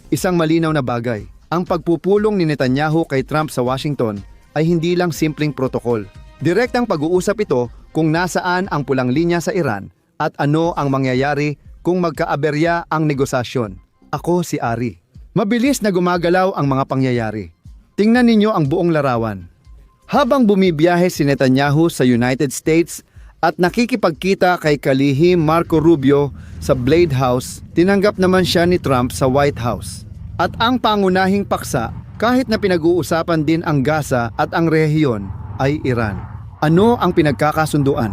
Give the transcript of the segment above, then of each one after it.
Isang malinaw na bagay, ang pagpupulong ni Netanyahu kay Trump sa Washington ay hindi lang simpleng protokol. Direktang pag-uusap ito kung nasaan ang pulang linya sa Iran at ano ang mangyayari kung magkaaberya ang negosasyon. Ako si Ari. Mabilis na gumagalaw ang mga pangyayari. Tingnan ninyo ang buong larawan. Habang bumibiyahe si Netanyahu sa United States at nakikipagkita kay kalihim Marco Rubio sa Blade House, tinanggap naman siya ni Trump sa White House. At ang pangunahing paksa, kahit na pinag-uusapan din ang Gaza at ang rehiyon, ay Iran. Ano ang pinagkakasunduan?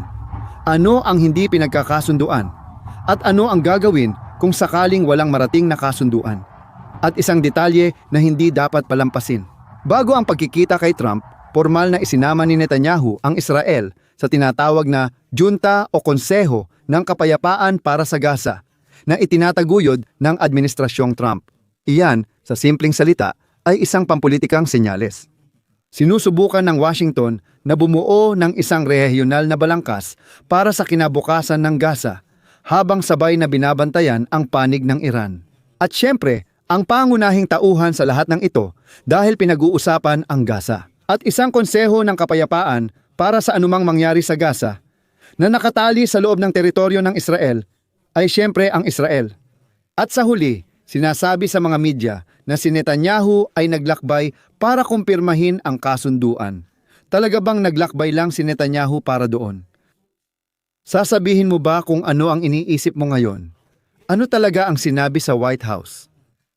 Ano ang hindi pinagkakasunduan? At ano ang gagawin kung sakaling walang marating na kasunduan? At isang detalye na hindi dapat palampasin. Bago ang pagkikita kay Trump, formal na isinama ni Netanyahu ang Israel sa tinatawag na Junta o Konseho ng Kapayapaan para sa Gaza na itinataguyod ng Administrasyong Trump. Iyan, sa simpleng salita, ay isang pampulitikang senyales. Sinusubukan ng Washington na bumuo ng isang regional na balangkas para sa kinabukasan ng Gaza habang sabay na binabantayan ang panig ng Iran. At syempre, ang pangunahing tauhan sa lahat ng ito dahil pinag-uusapan ang Gaza. At isang konseho ng kapayapaan para sa anumang mangyari sa Gaza na nakatali sa loob ng teritoryo ng Israel ay syempre ang Israel. At sa huli, sinasabi sa mga media na si Netanyahu ay naglakbay para kumpirmahin ang kasunduan. Talaga bang naglakbay lang si Netanyahu para doon? Sasabihin mo ba kung ano ang iniisip mo ngayon? Ano talaga ang sinabi sa White House?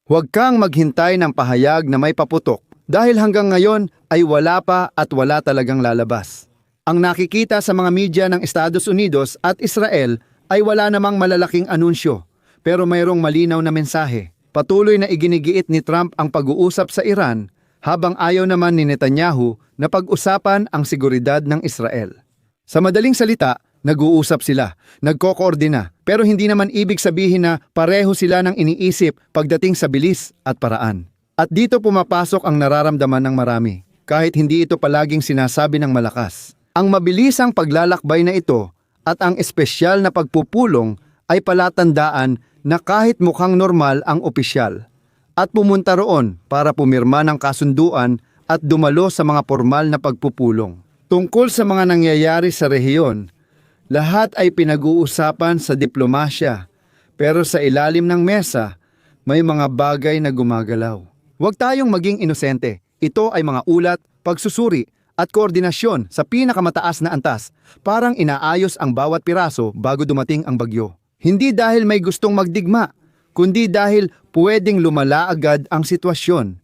Huwag kang maghintay ng pahayag na may paputok dahil hanggang ngayon ay wala pa at wala talagang lalabas. Ang nakikita sa mga media ng Estados Unidos at Israel ay wala namang malalaking anunsyo, pero mayroong malinaw na mensahe. Patuloy na iginigiit ni Trump ang pag-uusap sa Iran habang ayaw naman ni Netanyahu na pag-usapan ang seguridad ng Israel. Sa madaling salita, nag-uusap sila, nagkokoordina, pero hindi naman ibig sabihin na pareho sila ng iniisip pagdating sa bilis at paraan. At dito pumapasok ang nararamdaman ng marami, kahit hindi ito palaging sinasabi ng malakas. Ang mabilisang paglalakbay na ito at ang espesyal na pagpupulong ay palatandaan na kahit mukhang normal ang opisyal at pumunta roon para pumirma ng kasunduan at dumalo sa mga formal na pagpupulong. Tungkol sa mga nangyayari sa rehiyon, lahat ay pinag-uusapan sa diplomasya, pero sa ilalim ng mesa, may mga bagay na gumagalaw. Huwag tayong maging inosente. Ito ay mga ulat, pagsusuri at koordinasyon sa pinakamataas na antas, parang inaayos ang bawat piraso bago dumating ang bagyo. Hindi dahil may gustong magdigma, kundi dahil pwedeng lumala agad ang sitwasyon.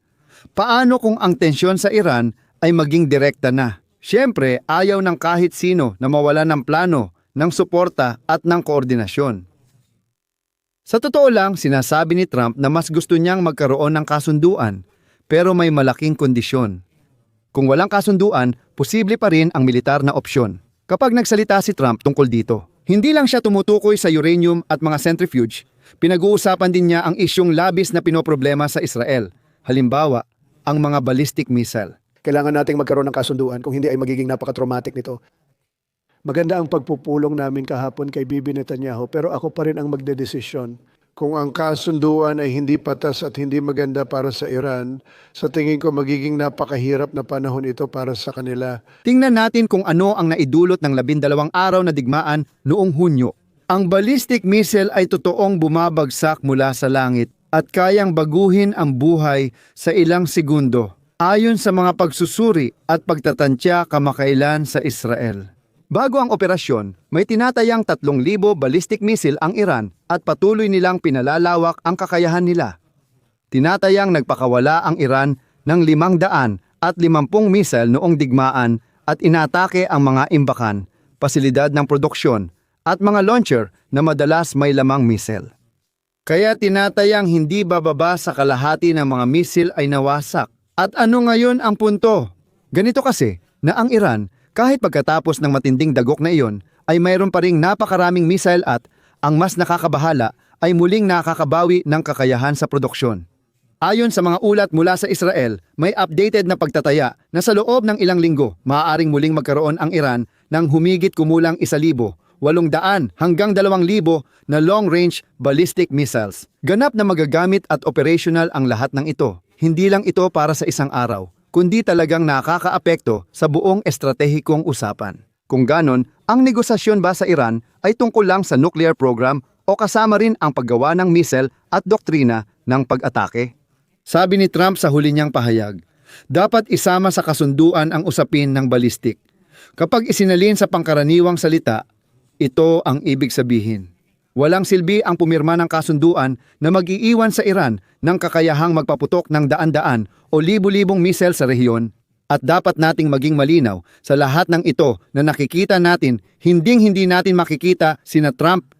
Paano kung ang tensyon sa Iran ay maging direkta na? Siyempre, ayaw ng kahit sino na mawala ng plano, ng suporta at ng koordinasyon. Sa totoo lang, sinasabi ni Trump na mas gusto niyang magkaroon ng kasunduan, pero may malaking kondisyon. Kung walang kasunduan, posible pa rin ang militar na opsyon. Kapag nagsalita si Trump tungkol dito, hindi lang siya tumutukoy sa uranium at mga centrifuge, pinag-uusapan din niya ang isyong labis na pinoproblema sa Israel. Halimbawa, ang mga ballistic missile. Kailangan nating magkaroon ng kasunduan, kung hindi ay magiging napaka-traumatic nito. Maganda ang pagpupulong namin kahapon kay Bibi Netanyahu, pero ako pa rin ang magdedesisyon. Kung ang kasunduan ay hindi patas at hindi maganda para sa Iran, sa tingin ko magiging napakahirap na panahon ito para sa kanila. Tingnan natin kung ano ang naidulot ng 12 araw na digmaan noong Hunyo. Ang ballistic missile ay totoong bumabagsak mula sa langit at kayang baguhin ang buhay sa ilang segundo, ayon sa mga pagsusuri at pagtatantya kamakailan sa Israel. Bago ang operasyon, may tinatayang 3,000 ballistic missile ang Iran at patuloy nilang pinalalawak ang kakayahan nila. Tinatayang nagpakawala ang Iran ng 550 missile noong digmaan at inatake ang mga imbakan, pasilidad ng produksyon at mga launcher na madalas may lamang missile. Kaya tinatayang hindi bababa sa kalahati ng mga missile ay nawasak. At ano ngayon ang punto? Ganito kasi na ang Iran, kahit pagkatapos ng matinding dagok na iyon, ay mayroon pa ring napakaraming missile at, ang mas nakakabahala, ay muling nakakabawi ng kakayahan sa produksyon. Ayon sa mga ulat mula sa Israel, may updated na pagtataya na sa loob ng ilang linggo, maaaring muling magkaroon ang Iran ng humigit kumulang 1,000 800 hanggang 2,000 na long-range ballistic missiles. Ganap na magagamit at operational ang lahat ng ito. Hindi lang ito para sa isang araw, kundi talagang nakakaapekto sa buong estratehikong usapan. Kung ganon, ang negosasyon ba sa Iran ay tungkol lang sa nuclear program o kasama rin ang paggawa ng missile at doktrina ng pag-atake? Sabi ni Trump sa huli niyang pahayag, dapat isama sa kasunduan ang usapin ng ballistic. Kapag isinalin sa pangkaraniwang salita, ito ang ibig sabihin. Walang silbi ang pumirma ng kasunduan na mag-iiwan sa Iran ng kakayahang magpaputok ng daan-daan o libu-libong missile sa rehiyon. At dapat nating maging malinaw sa lahat ng ito na nakikita natin, hinding-hindi natin makikita sina Trump,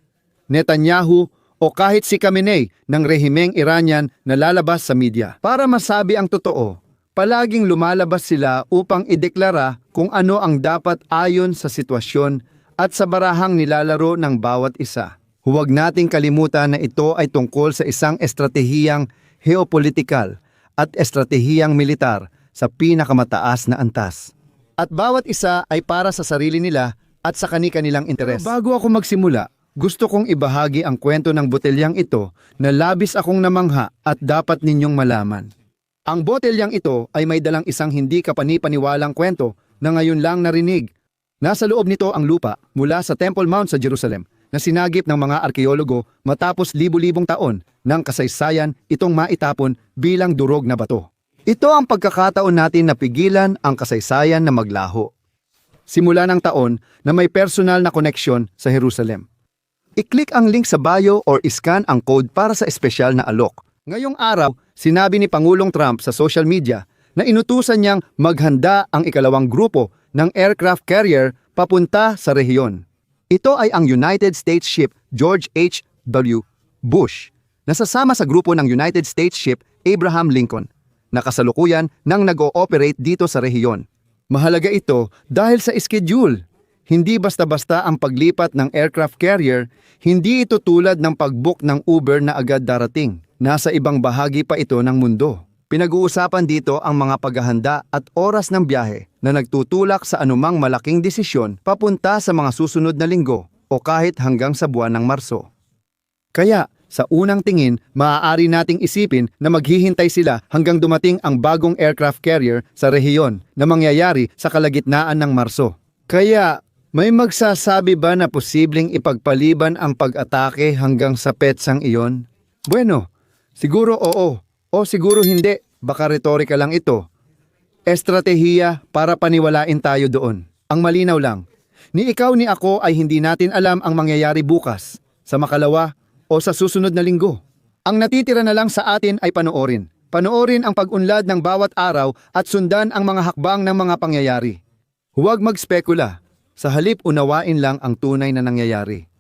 Netanyahu o kahit si Khamenei ng rehimeng Iranian na lalabas sa media. Para masabi ang totoo, palaging lumalabas sila upang ideklara kung ano ang dapat ayon sa sitwasyon at sa barahang nilalaro ng bawat isa. Huwag nating kalimutan na ito ay tungkol sa isang estratehiyang geopolitikal at estratehiyang militar sa pinakamataas na antas. At bawat isa ay para sa sarili nila at sa kani-kanilang interes. Pero bago ako magsimula, gusto kong ibahagi ang kwento ng botelyang ito na labis akong namangha at dapat ninyong malaman. Ang botelyang ito ay may dalang isang hindi kapani-paniwalang kwento na ngayon lang narinig. Nasa loob nito ang lupa mula sa Temple Mount sa Jerusalem na sinagip ng mga arkeologo matapos libu-libong taon ng kasaysayan itong maitapon bilang durog na bato. Ito ang pagkakataon natin na pigilan ang kasaysayan na maglaho. Simula ng taon na may personal na koneksyon sa Jerusalem. I-click ang link sa bio or iscan ang code para sa espesyal na alok. Ngayong araw, sinabi ni Pangulong Trump sa social media na inutusan niyang maghanda ang ikalawang grupo ng aircraft carrier papunta sa rehiyon. Ito ay ang United States ship George H.W. Bush, na sasama sa grupo ng United States ship Abraham Lincoln, na kasalukuyan nang nag-ooperate dito sa rehiyon. Mahalaga ito dahil sa schedule. Hindi basta-basta ang paglipat ng aircraft carrier, hindi ito tulad ng pag-book ng Uber na agad darating. Nasa ibang bahagi pa ito ng mundo. Pinag-uusapan dito ang mga paghahanda at oras ng biyahe na nagtutulak sa anumang malaking desisyon papunta sa mga susunod na linggo o kahit hanggang sa buwan ng Marso. Kaya, sa unang tingin, maaari nating isipin na maghihintay sila hanggang dumating ang bagong aircraft carrier sa rehiyon na mangyayari sa kalagitnaan ng Marso. Kaya, may magsasabi ba na posibleng ipagpaliban ang pag-atake hanggang sa petsang iyon? Bueno, siguro oo, o siguro hindi, baka retorika lang ito. Estratehiya para paniwalain tayo doon. Ang malinaw lang, ni ikaw ni ako ay hindi natin alam ang mangyayari bukas, sa makalawa o sa susunod na linggo. Ang natitira na lang sa atin ay panoorin. Panoorin ang pag-unlad ng bawat araw at sundan ang mga hakbang ng mga pangyayari. Huwag magspekula. Sa halip unawain lang ang tunay na nangyayari.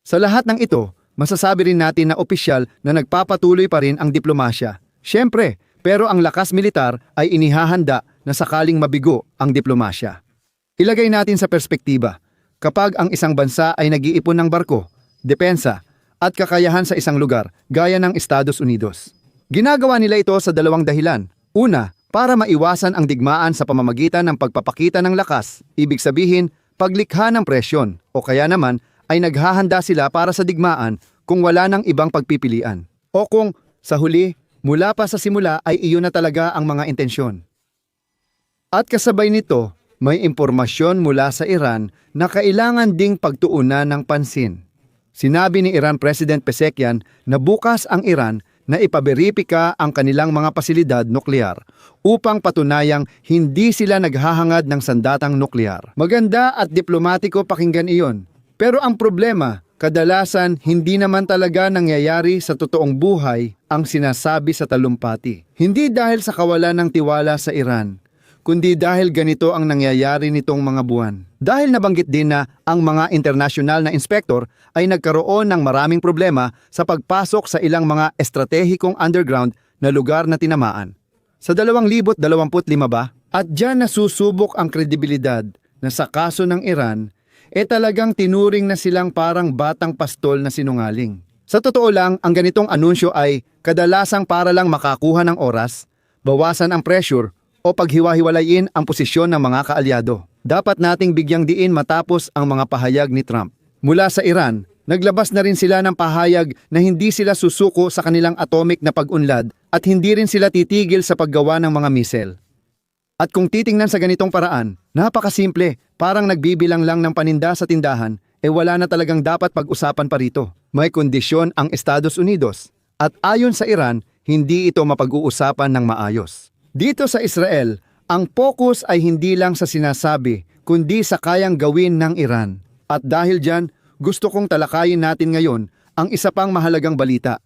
Sa lahat ng ito, masasabi rin natin na opisyal na nagpapatuloy pa rin ang diplomasya. Siyempre, pero ang lakas militar ay inihahanda na sakaling mabigo ang diplomasya. Ilagay natin sa perspektiba, kapag ang isang bansa ay nag-iipon ng barko, depensa, at kakayahan sa isang lugar, gaya ng Estados Unidos. Ginagawa nila ito sa dalawang dahilan. Una, para maiwasan ang digmaan sa pamamagitan ng pagpapakita ng lakas, ibig sabihin, paglikha ng presyon, o kaya naman ay naghahanda sila para sa digmaan kung wala nang ibang pagpipilian. O kung, sa huli, mula pa sa simula ay iyon na talaga ang mga intensyon. At kasabay nito, may impormasyon mula sa Iran na kailangan ding pagtuunan ng pansin. Sinabi ni Iran President Pezeshkian na bukas ang Iran na ipaberipika ang kanilang mga pasilidad nuklear upang patunayang hindi sila naghahangad ng sandatang nuklear. Maganda at diplomatiko pakinggan iyon. Pero ang problema, kadalasan hindi naman talaga nangyayari sa totoong buhay ang sinasabi sa talumpati. Hindi dahil sa kawalan ng tiwala sa Iran, kundi dahil ganito ang nangyayari nitong mga buwan. Dahil nabanggit din na ang mga internasyonal na inspektor ay nagkaroon ng maraming problema sa pagpasok sa ilang mga estratehikong underground na lugar na tinamaan. Sa 2025 ba? At diyan nasusubok ang kredibilidad na sa kaso ng Iran, talagang tinuring na silang parang batang pastol na sinungaling. Sa totoo lang, ang ganitong anunsyo ay kadalasang para lang makakuha ng oras, bawasan ang pressure, o paghiwa-hiwalayin ang posisyon ng mga kaalyado. Dapat nating bigyang diin matapos ang mga pahayag ni Trump. Mula sa Iran, naglabas na rin sila ng pahayag na hindi sila susuko sa kanilang atomic na pag-unlad at hindi rin sila titigil sa paggawa ng mga missile. At kung titingnan sa ganitong paraan, napakasimple, parang nagbibilang lang ng paninda sa tindahan, wala na talagang dapat pag-usapan pa rito. May kondisyon ang Estados Unidos at ayon sa Iran, hindi ito mapag-uusapan ng maayos. Dito sa Israel, ang focus ay hindi lang sa sinasabi, kundi sa kayang gawin ng Iran. At dahil dyan, gusto kong talakayin natin ngayon ang isa pang mahalagang balita,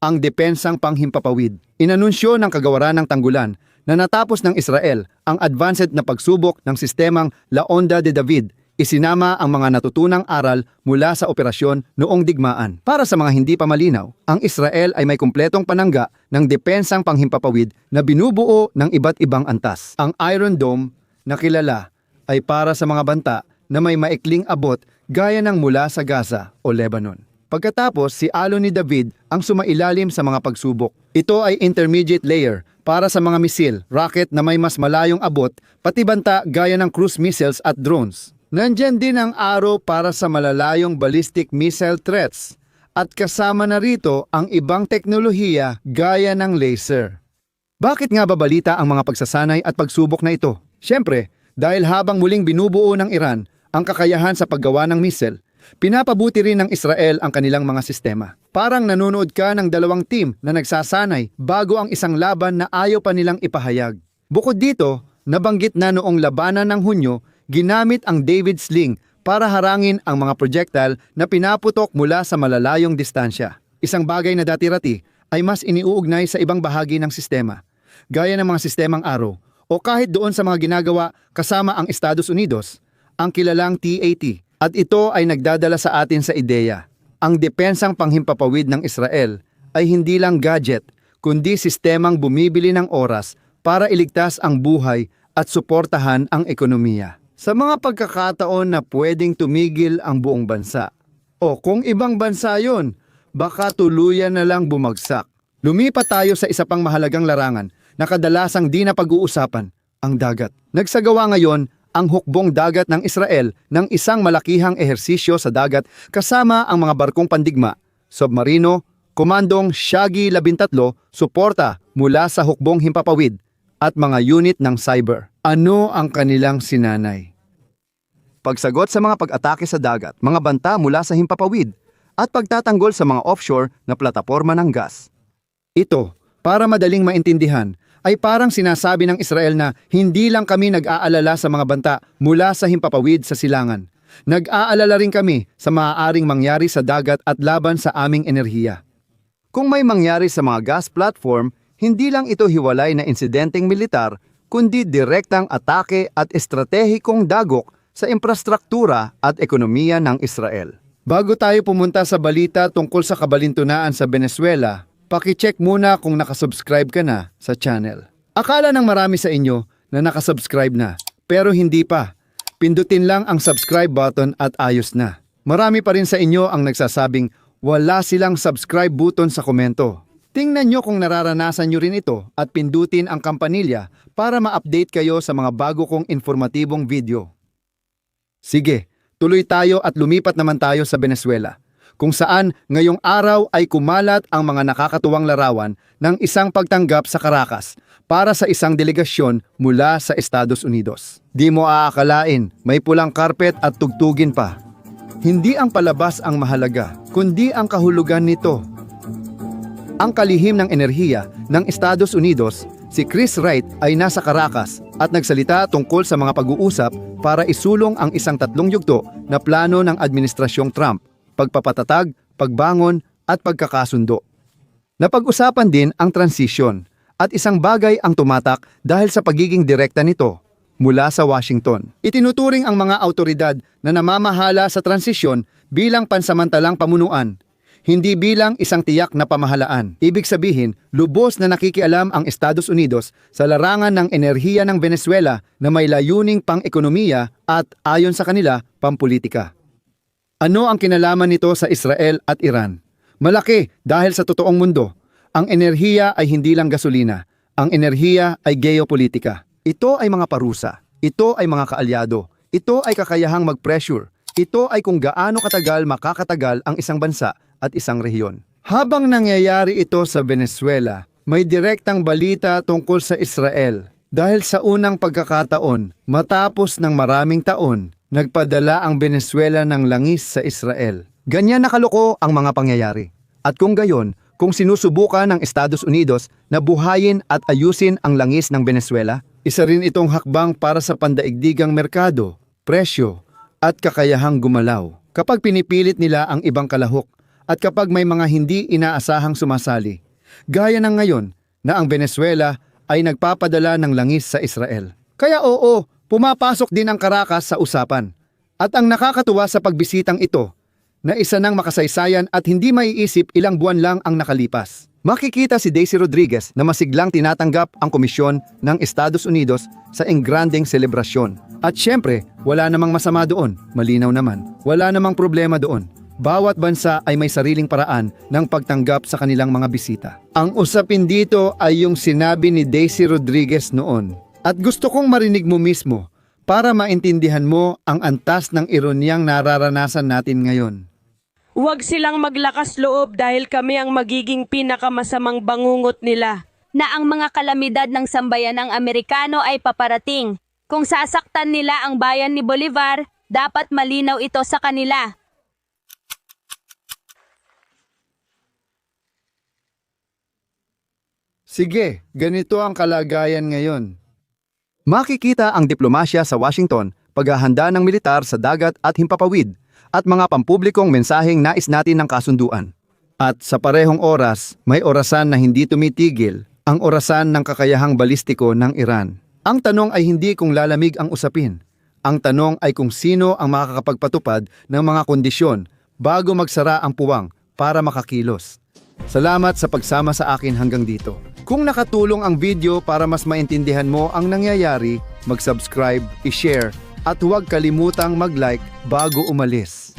ang depensang panghimpapawid. Inanunsyo ng kagawaran ng tanggulan na natapos ng Israel ang advanced na pagsubok ng sistemang La Onda de David. Isinama ang mga natutunang aral mula sa operasyon noong digmaan. Para sa mga hindi pa malinaw, ang Israel ay may kumpletong panangga ng depensang panghimpapawid na binubuo ng iba't ibang antas. Ang Iron Dome na kilala ay para sa mga banta na may maikling abot gaya ng mula sa Gaza o Lebanon. Pagkatapos, si Alo ni David ang sumailalim sa mga pagsubok. Ito ay intermediate layer para sa mga misil, rocket na may mas malayong abot, pati banta gaya ng cruise missiles at drones. Nandyan din ang Arrow para sa malalayong ballistic missile threats at kasama na rito ang ibang teknolohiya gaya ng laser. Bakit nga babalita ang mga pagsasanay at pagsubok na ito? Siyempre, dahil habang muling binubuo ng Iran ang kakayahan sa paggawa ng missile, pinapabuti rin ng Israel ang kanilang mga sistema. Parang nanonood ka ng dalawang team na nagsasanay bago ang isang laban na ayaw pa nilang ipahayag. Bukod dito, nabanggit na noong labanan ng Hunyo, ginamit ang David Sling para harangin ang mga projectile na pinaputok mula sa malalayong distansya. Isang bagay na dati-rati ay mas iniuugnay sa ibang bahagi ng sistema, gaya ng mga sistemang Arrow o kahit doon sa mga ginagawa kasama ang Estados Unidos, ang kilalang TAT. At ito ay nagdadala sa atin sa ideya. Ang depensang panghimpapawid ng Israel ay hindi lang gadget, kundi sistemang bumibili ng oras para iligtas ang buhay at suportahan ang ekonomiya. Sa mga pagkakataon na pwedeng tumigil ang buong bansa. O kung ibang bansa yon, baka tuluyan na lang bumagsak. Lumipat tayo sa isa pang mahalagang larangan na kadalasang di na pag-uusapan, ang dagat. Nagsagawa ngayon ang hukbong dagat ng Israel ng isang malakihang ehersisyo sa dagat kasama ang mga barkong pandigma, submarino, komandong Shagi-13, suporta mula sa hukbong himpapawid at mga unit ng cyber. Ano ang kanilang sinanay? Pagsagot sa mga pag-atake sa dagat, mga banta mula sa himpapawid, at pagtatanggol sa mga offshore na plataporma ng gas. Ito, para madaling maintindihan, ay parang sinasabi ng Israel na hindi lang kami nag-aalala sa mga banta mula sa himpapawid sa silangan. Nag-aalala rin kami sa maaaring mangyari sa dagat at laban sa aming enerhiya. Kung may mangyari sa mga gas platform, hindi lang ito hiwalay na insidenteng militar, kundi direktang atake at estratehikong dagok sa infrastruktura at ekonomiya ng Israel. Bago tayo pumunta sa balita tungkol sa kabalintunaan sa Venezuela, paki-check muna kung nakasubscribe ka na sa channel. Akala ng marami sa inyo na nakasubscribe na, pero hindi pa. Pindutin lang ang subscribe button at ayos na. Marami pa rin sa inyo ang nagsasabing wala silang subscribe button sa komento. Tingnan nyo kung nararanasan nyo rin ito at pindutin ang kampanilya para ma-update kayo sa mga bago kong informatibong video. Sige, tuloy tayo at lumipat naman tayo sa Venezuela, kung saan ngayong araw ay kumalat ang mga nakakatuwang larawan ng isang pagtanggap sa Caracas para sa isang delegasyon mula sa Estados Unidos. Di mo aakalain, may pulang karpet at tugtugin pa. Hindi ang palabas ang mahalaga, kundi ang kahulugan nito. Ang kalihim ng enerhiya ng Estados Unidos, si Chris Wright ay nasa Caracas at nagsalita tungkol sa mga pag-uusap para isulong ang isang 3 yugto na plano ng Administrasyong Trump, pagpapatatag, pagbangon at pagkakasundo. Napag-usapan din ang transition at isang bagay ang tumatak dahil sa pagiging direkta nito mula sa Washington. Itinuturing ang mga autoridad na namamahala sa transisyon bilang pansamantalang pamunuan, hindi bilang isang tiyak na pamahalaan. Ibig sabihin, lubos na nakikialam ang Estados Unidos sa larangan ng enerhiya ng Venezuela na may layuning pang-ekonomiya at ayon sa kanila, pampolitika. Ano ang kinalaman nito sa Israel at Iran? Malaki dahil sa totoong mundo, ang enerhiya ay hindi lang gasolina. Ang enerhiya ay geopolitika. Ito ay mga parusa. Ito ay mga kaalyado. Ito ay kakayahang mag-pressure. Ito ay kung gaano katagal makakatagal ang isang bansa at isang rehiyon. Habang nangyayari ito sa Venezuela, may direktang balita tungkol sa Israel. Dahil sa unang pagkakataon, matapos ng maraming taon, nagpadala ang Venezuela ng langis sa Israel. Ganyan nakaloko ang mga pangyayari. At kung gayon, kung sinusubukan ng Estados Unidos na buhayin at ayusin ang langis ng Venezuela, isa rin itong hakbang para sa pandaigdigang merkado, presyo, at kakayahang gumalaw. Kapag pinipilit nila ang ibang kalahok at kapag may mga hindi inaasahang sumasali, gaya ng ngayon na ang Venezuela ay nagpapadala ng langis sa Israel. Kaya oo, pumapasok din ang Caracas sa usapan. At ang nakakatuwa sa pagbisitang ito, na isa ng makasaysayan at hindi maiisip ilang buwan lang ang nakalipas. Makikita si Daisy Rodriguez na masiglang tinatanggap ang komisyon ng Estados Unidos sa engranding selebrasyon. At syempre, wala namang masama doon, malinaw naman. Wala namang problema doon. Bawat bansa ay may sariling paraan ng pagtanggap sa kanilang mga bisita. Ang usapin dito ay yung sinabi ni Daisy Rodriguez noon. At gusto kong marinig mo mismo para maintindihan mo ang antas ng ironiyang nararanasan natin ngayon. Huwag silang maglakas loob dahil kami ang magiging pinakamasamang bangungot nila. Na ang mga kalamidad ng sambayanang Amerikano ay paparating. Kung sasaktan nila ang bayan ni Bolivar, dapat malinaw ito sa kanila. Sige, ganito ang kalagayan ngayon. Makikita ang diplomasya sa Washington, paghahanda ng militar sa dagat at himpapawid, at mga pampublikong mensaheng nais natin ng kasunduan. At sa parehong oras, may orasan na hindi tumitigil, ang orasan ng kakayahang balistiko ng Iran. Ang tanong ay hindi kung lalamig ang usapin. Ang tanong ay kung sino ang makakapagpatupad ng mga kondisyon bago magsara ang puwang para makakilos. Salamat sa pagsama sa akin hanggang dito. Kung nakatulong ang video para mas maintindihan mo ang nangyayari, mag-subscribe, i-share, at huwag kalimutang mag-like bago umalis.